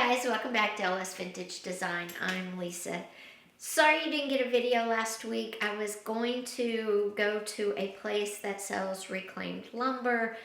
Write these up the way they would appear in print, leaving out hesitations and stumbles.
guys, welcome back to LS Vintage Design. I'm Lisa. Sorry you didn't get a video last week. I was going to go to a place that sells reclaimed lumber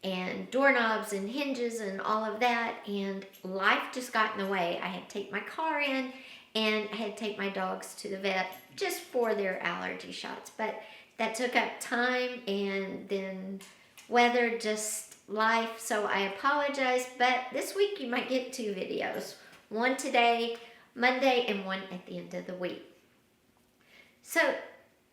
and doorknobs and hinges and all of that, and life just got in the way. I had to take my car in and I had to take my dogs to the vet just for their allergy shots, but that took up time and then weather, just life, so I apologize, but this week you might get 2 videos. One today, Monday, and one at the end of the week. So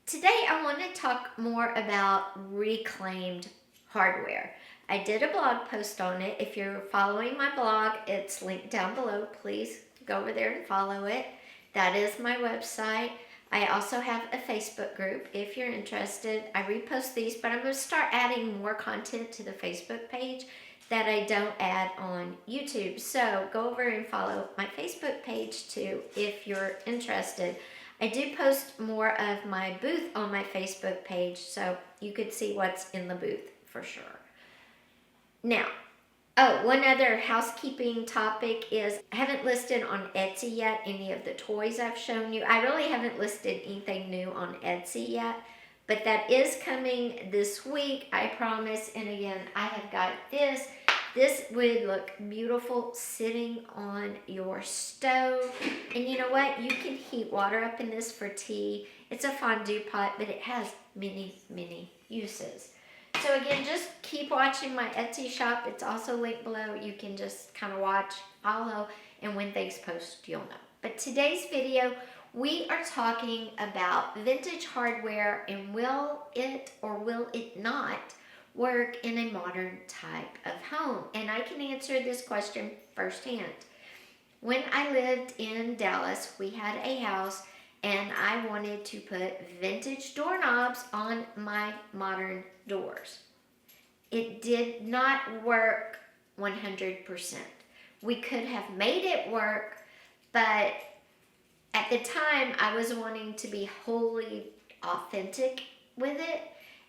today I want to talk more about reclaimed hardware. I did a blog post on it. If you're following my blog, it's linked down below. Please go over there and follow it. That is my website. I also have a Facebook group if you're interested. I repost these, but I'm going to start adding more content to the Facebook page that I don't add on YouTube. So go over and follow my Facebook page too if you're interested. I do post more of my booth on my Facebook page, so you could see what's in the booth for sure. Now, one other housekeeping topic is I haven't listed on Etsy yet any of the toys I've shown you. I really haven't listed anything new on Etsy yet, but that is coming this week, I promise. And again, I have got this. This would look beautiful sitting on your stove. And you know what? You can heat water up in this for tea. It's a fondue pot, but it has many, many uses. So again, just keep watching my Etsy shop. It's also linked below. You can just kind of watch, follow, and when things post, you'll know. But today's video, we are talking about vintage hardware and will it or will it not work in a modern type of home? And I can answer this question firsthand. When I lived in Dallas, we had a house and I wanted to put vintage doorknobs on my modern doors. It did not work 100%. We could have made it work, but at the time I was wanting to be wholly authentic with it.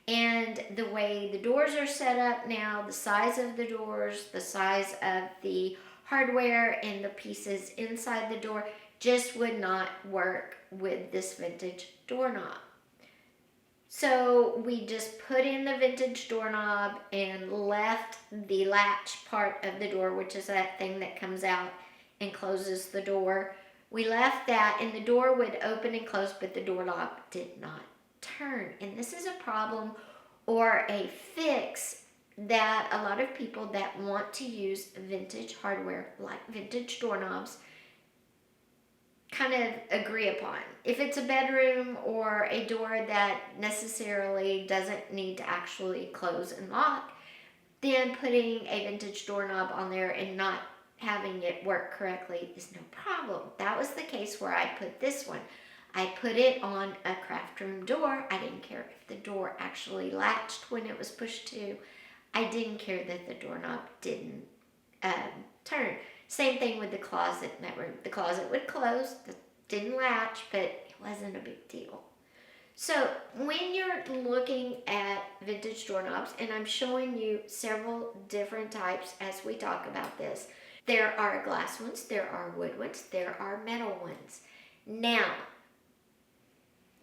And the way the doors are set up now, the size of the doors, the size of the hardware and the pieces inside the door just would not work with this vintage doorknob. So we just put in the vintage doorknob and left the latch part of the door, which is that thing that comes out and closes the door. We left that and the door would open and close, but the doorknob did not turn. And this is a problem or a fix that a lot of people that want to use vintage hardware, like vintage doorknobs, kind of agree upon. If it's a bedroom or a door that necessarily doesn't need to actually close and lock, then putting a vintage doorknob on there and not having it work correctly is no problem. That was the case where I put this one. I put it on a craft room door. I didn't care if the door actually latched when it was pushed to. I didn't care that the doorknob didn't turn. Same thing with the closet in that room. The closet would close, didn't latch, but it wasn't a big deal. So when you're looking at vintage doorknobs, and I'm showing you several different types as we talk about this, there are glass ones, there are wood ones, there are metal ones. Now,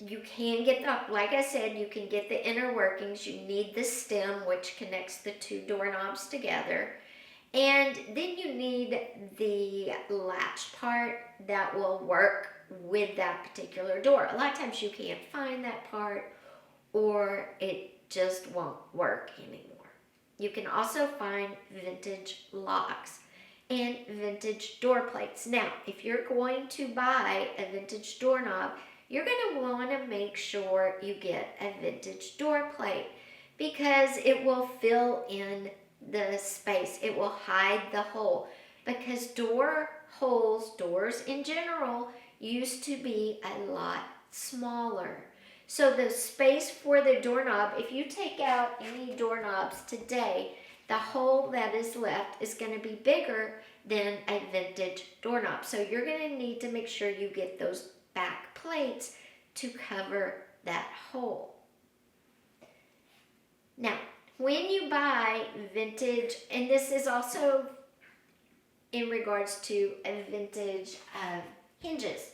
you can get the, like I said, you can get the inner workings. You need the stem, which connects the 2 doorknobs together. And then you need the latch part that will work with that particular door. A lot of times you can't find that part or it just won't work anymore. You can also find vintage locks and vintage door plates. Now, if you're going to buy a vintage doorknob, you're going to want to make sure you get a vintage door plate because it will fill in the space. It will hide the hole because door holes, doors in general, used to be a lot smaller. So the space for the doorknob, if you take out any doorknobs today, the hole that is left is going to be bigger than a vintage doorknob. So you're going to need to make sure you get those back plates to cover that hole. Now, when you buy vintage, and this is also in regards to a vintage hinges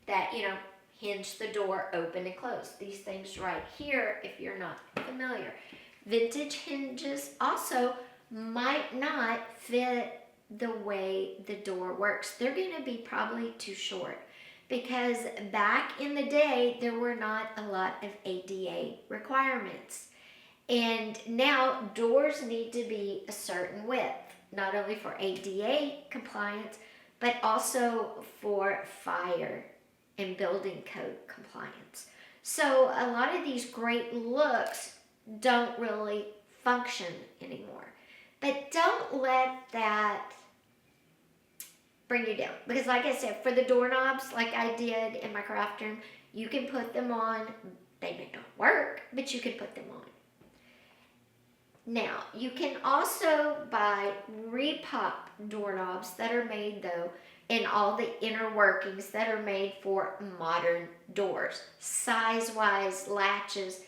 that, hinge the door open and close. These things right here, if you're not familiar. Vintage hinges also might not fit the way the door works. They're going to be probably too short because back in the day, there were not a lot of ADA requirements. And now doors need to be a certain width, not only for ADA compliance, but also for fire and building code compliance. So a lot of these great looks don't really function anymore. But don't let that bring you down. Because like I said, for the doorknobs, like I did in my craft room, you can put them on. They may not work, but you can put them on. Now, you can also buy repop doorknobs that are made, though, in all the inner workings that are made for modern doors. Size-wise, latches,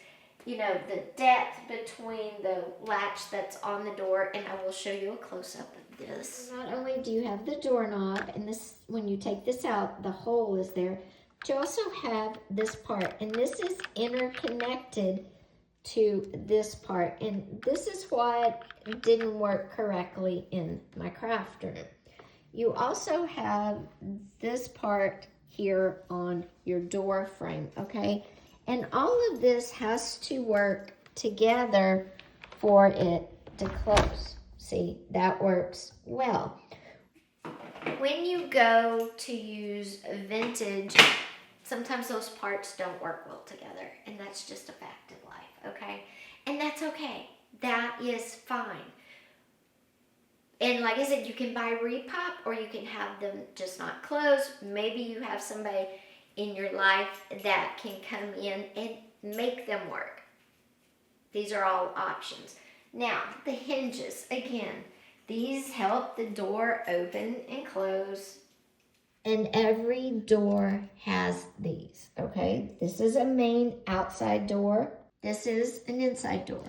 the depth between the latch that's on the door, and I will show you a close-up of this. Not only do you have the doorknob, and this, when you take this out, the hole is there, but you also have this part, and this is interconnected to this part, and this is what didn't work correctly in my craft room. You also have this part here on your door frame, okay? And all of this has to work together for it to close. See, that works well. When you go to use vintage, sometimes those parts don't work well together, and that's just a fact of life, okay? And that's okay. That is fine. And like I said, you can buy repop or you can have them just not close. Maybe you have somebody in your life that can come in and make them work. These are all options. Now, the hinges, again, these help the door open and close. And every door has these, okay? This is a main outside door. This is an inside door.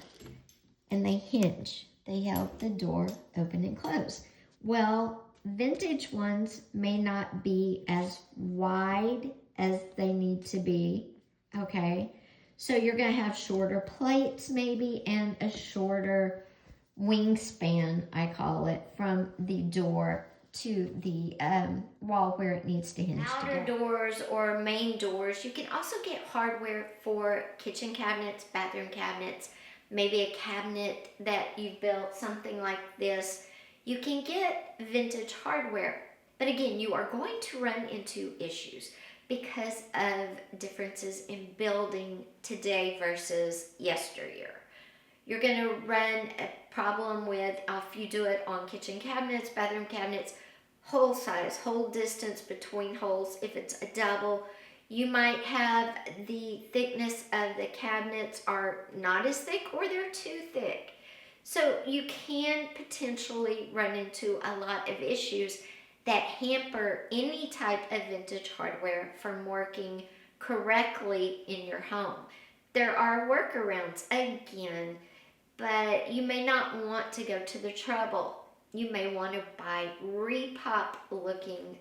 And they hinge. They help the door open and close. Well, vintage ones may not be as wide as they need to be, okay? So you're gonna have shorter plates maybe and a shorter wingspan, I call it, from the door to the wall where it needs to hinge outer doors or main doors. You can also get hardware for kitchen cabinets, bathroom cabinets, maybe a cabinet that you've built, something like this. You can get vintage hardware, but again, you are going to run into issues because of differences in building today versus yesteryear. You're going to run a problem with, if you do it on kitchen cabinets, bathroom cabinets, hole size, hole distance between holes. If it's a double, you might have the thickness of the cabinets are not as thick or they're too thick. So you can potentially run into a lot of issues that hamper any type of vintage hardware from working correctly in your home. There are workarounds again, but you may not want to go to the trouble. You may want to buy repop looking,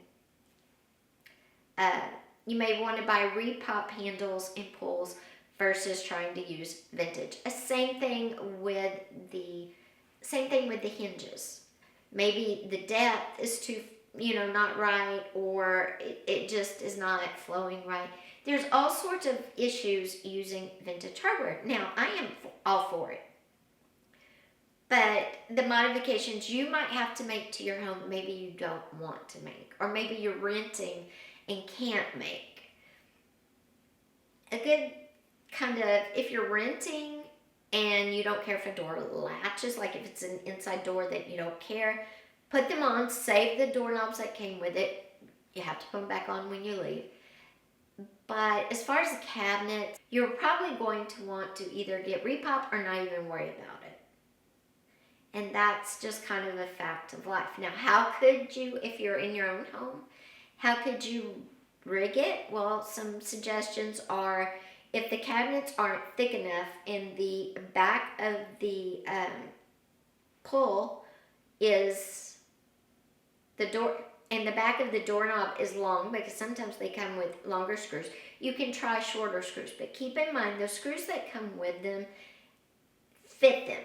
you may want to buy repop handles and pulls versus trying to use vintage. Same thing with the hinges. Maybe the depth is too, not right, or it just is not flowing right. There's all sorts of issues using vintage hardware. Now, I am all for it. But the modifications you might have to make to your home, maybe you don't want to make, or maybe you're renting and can't make. A good kind of, if you're renting and you don't care for door latches, like if it's an inside door that you don't care, put them on, save the doorknobs that came with it. You have to put them back on when you leave. But as far as the cabinets, you're probably going to want to either get repop or not even worry about it. And that's just kind of a fact of life. Now, how could you, if you're in your own home, how could you rig it? Well, some suggestions are, if the cabinets aren't thick enough and the back of the pull is the door and the back of the doorknob is long because sometimes they come with longer screws. You can try shorter screws, but keep in mind those screws that come with them fit them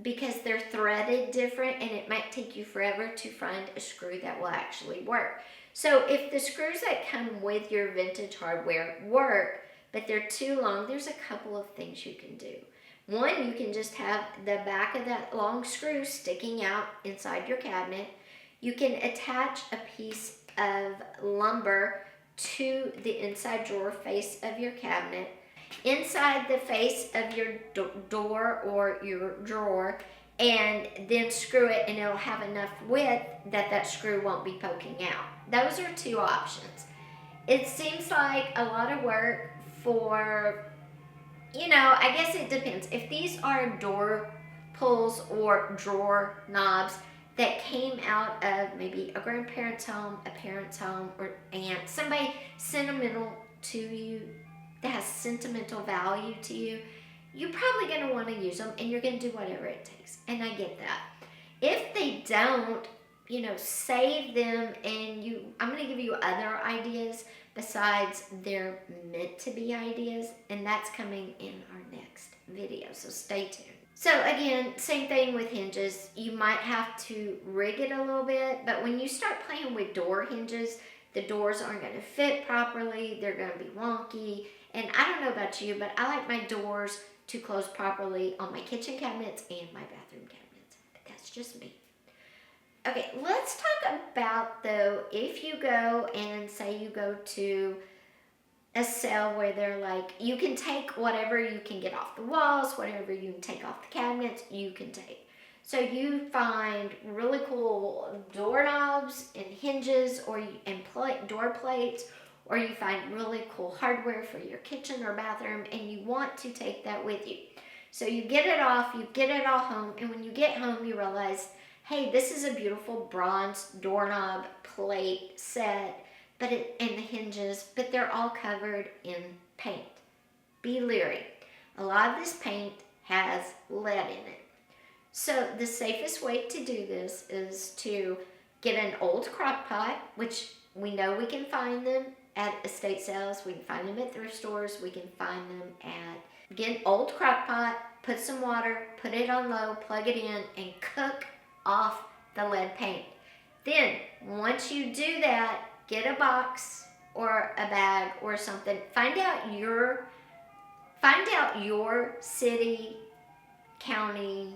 because they're threaded different and it might take you forever to find a screw that will actually work. So if the screws that come with your vintage hardware work, but they're too long, there's a couple of things you can do. One, you can just have the back of that long screw sticking out inside your cabinet. You can attach a piece of lumber to the inside drawer face of your cabinet, inside the face of your door or your drawer, and then screw it, and it'll have enough width that that screw won't be poking out. Those are two options. It seems like a lot of work for, I guess it depends. If these are door pulls or drawer knobs that came out of maybe a grandparent's home, a parent's home, or aunt, somebody sentimental to you, that has sentimental value to you, you're probably going to want to use them and you're going to do whatever it takes. And I get that. If they don't, save them, and I'm going to give you other ideas besides they're meant to be ideas, and that's coming in our next video, so stay tuned. So again, same thing with hinges. You might have to rig it a little bit, but when you start playing with door hinges, the doors aren't going to fit properly, they're going to be wonky, and I don't know about you, but I like my doors to close properly on my kitchen cabinets and my bathroom cabinets, but that's just me. Okay, let's talk about, though, if you go and say you go to a sale where they're like, you can take whatever you can get off the walls, whatever you can take off the cabinets, you can take. So you find really cool doorknobs and hinges and door plates, or you find really cool hardware for your kitchen or bathroom, and you want to take that with you. So you get it off, you get it all home, and when you get home, you realize, hey, this is a beautiful bronze doorknob plate set, and the hinges, but they're all covered in paint. Be leery. A lot of this paint has lead in it. So the safest way to do this is to get an old crock pot, which we know we can find them at estate sales, we can find them at thrift stores, we can find them get an old crock pot, put some water, put it on low, plug it in, and cook off the lead paint. Then, once you do that, get a box or a bag or something. Find out your city, county,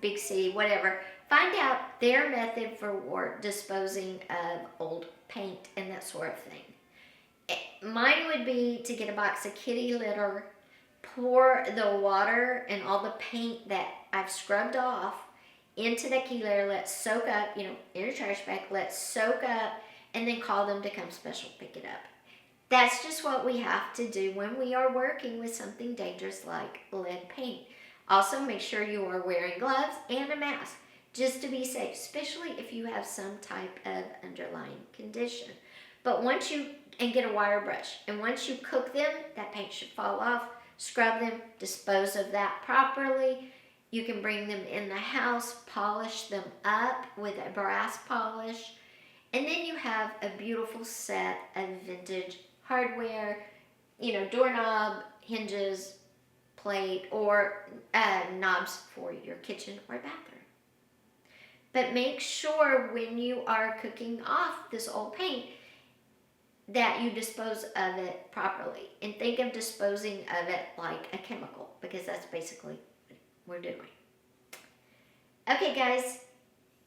big C, whatever. Find out their method for disposing of old paint and that sort of thing. Mine would be to get a box of kitty litter, pour the water and all the paint that I've scrubbed off into the kitty litter, let it soak up, in a trash bag, let it soak up, and then call them to come special pick it up. That's just what we have to do when we are working with something dangerous like lead paint. Also, make sure you are wearing gloves and a mask just to be safe, especially if you have some type of underlying condition. But get a wire brush, and once you cook them, that paint should fall off. Scrub them, dispose of that properly. You can bring them in the house, polish them up with a brass polish, and then you have a beautiful set of vintage hardware, doorknob, hinges, plate, or knobs for your kitchen or bathroom. But make sure when you are cooking off this old paint that you dispose of it properly. And think of disposing of it like a chemical, because that's basically what we're doing. Okay, guys,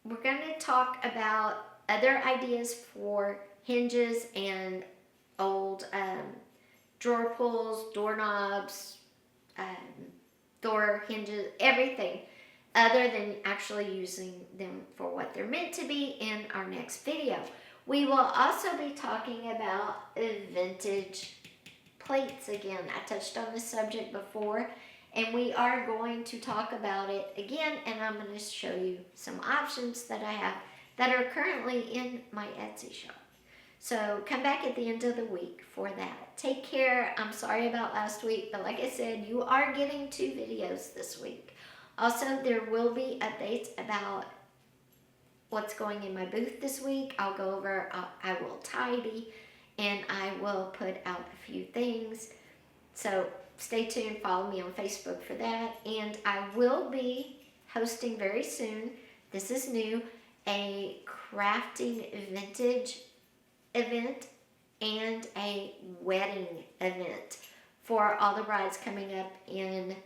we're going to talk about other ideas for hinges and old drawer pulls, doorknobs, door hinges, everything other than actually using them for what they're meant to be in our next video. We will also be talking about vintage plates again. I touched on this subject before, and we are going to talk about it again, and I'm going to show you some options that I have that are currently in my Etsy shop. So come back at the end of the week for that. Take care. I'm sorry about last week, but like I said, you are getting 2 videos this week. Also, there will be updates about what's going in my booth this week. I'll go over, I will tidy, and I will put out a few things. So stay tuned, follow me on Facebook for that. And I will be hosting very soon, this is new, a crafting vintage event and a wedding event for all the brides coming up in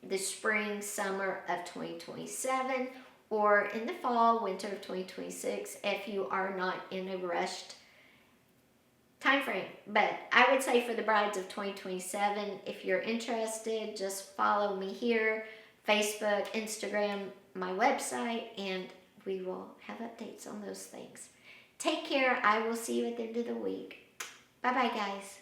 the spring, summer of 2027, or in the fall, winter of 2026, if you are not in a rushed time frame. But I would say for the brides of 2027, if you're interested, just follow me here, Facebook, Instagram, my website, and we will have updates on those things. Take care. I will see you at the end of the week. Bye-bye, guys.